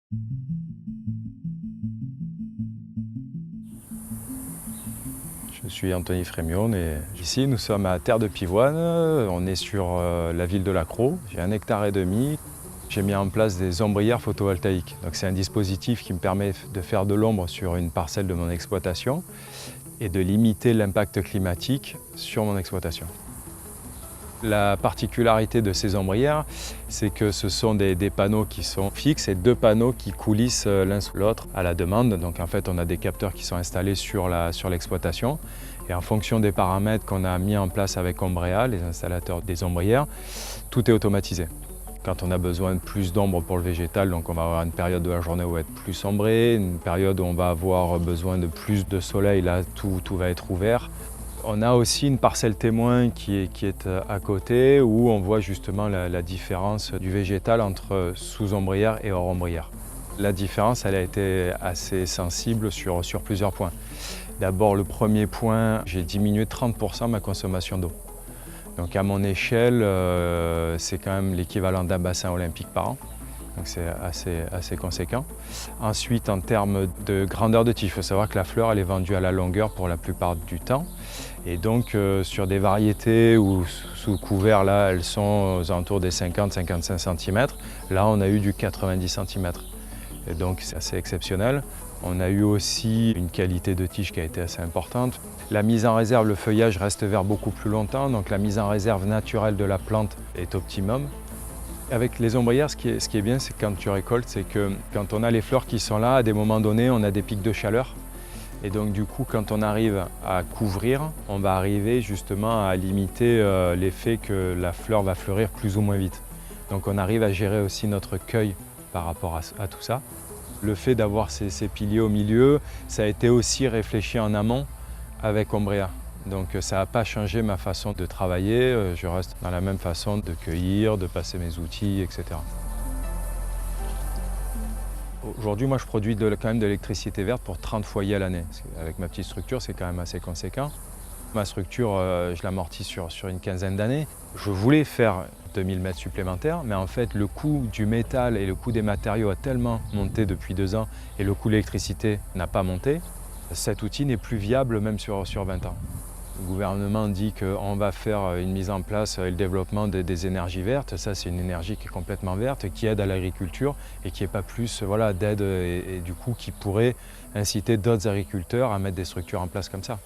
Je suis Anthony Frémion et ici nous sommes à Terre de Pivoine, on est sur la ville de Lacros, j'ai 1,5 hectare. J'ai mis en place des ombrières photovoltaïques. C'est un dispositif qui me permet de faire de l'ombre sur une parcelle de mon exploitation et de limiter l'impact climatique sur mon exploitation. La particularité de ces ombrières, c'est que ce sont des panneaux qui sont fixes et 2 panneaux qui coulissent l'un sous l'autre à la demande. Donc en fait, on a des capteurs qui sont installés sur l'exploitation et en fonction des paramètres qu'on a mis en place avec Ombrea, les installateurs des ombrières, tout est automatisé. Quand on a besoin de plus d'ombre pour le végétal, donc on va avoir une période de la journée où on va être plus ombré, une période où on va avoir besoin de plus de soleil, là tout va être ouvert. On a aussi une parcelle témoin qui est à côté où on voit justement la différence du végétal entre sous-ombrière et hors ombrière. La différence, elle a été assez sensible sur plusieurs points. D'abord, le premier point, j'ai diminué de 30% ma consommation d'eau. Donc à mon échelle, c'est quand même l'équivalent d'un bassin olympique par an. Donc c'est assez conséquent. Ensuite, en termes de grandeur de tige, il faut savoir que la fleur elle est vendue à la longueur pour la plupart du temps. Et donc sur des variétés où sous couvert, là, elles sont aux alentours des 50-55 cm. Là, on a eu du 90 cm. Et donc c'est assez exceptionnel. On a eu aussi une qualité de tige qui a été assez importante. La mise en réserve, le feuillage reste vert beaucoup plus longtemps, donc la mise en réserve naturelle de la plante est optimum. Avec les ombrières, ce qui est bien, c'est quand tu récoltes, c'est que quand on a les fleurs qui sont là, à des moments donnés, on a des pics de chaleur. Et donc du coup, quand on arrive à couvrir, on va arriver justement à limiter l'effet que la fleur va fleurir plus ou moins vite. Donc on arrive à gérer aussi notre cueil par rapport à tout ça. Le fait d'avoir ces piliers au milieu, ça a été aussi réfléchi en amont avec Ombrea. Donc ça n'a pas changé ma façon de travailler, je reste dans la même façon de cueillir, de passer mes outils, etc. Aujourd'hui, moi je produis quand même de l'électricité verte pour 30 foyers à l'année. Avec ma petite structure, c'est quand même assez conséquent. Ma structure, je l'amortis sur une quinzaine d'années. Je voulais faire 2000 mètres supplémentaires, mais en fait le coût du métal et le coût des matériaux a tellement monté depuis 2 ans et le coût de l'électricité n'a pas monté. Cet outil n'est plus viable même sur 20 ans. Le gouvernement dit qu'on va faire une mise en place et le développement des énergies vertes. Ça, c'est une énergie qui est complètement verte, qui aide à l'agriculture et qui n'est pas plus d'aide et du coup qui pourrait inciter d'autres agriculteurs à mettre des structures en place comme ça.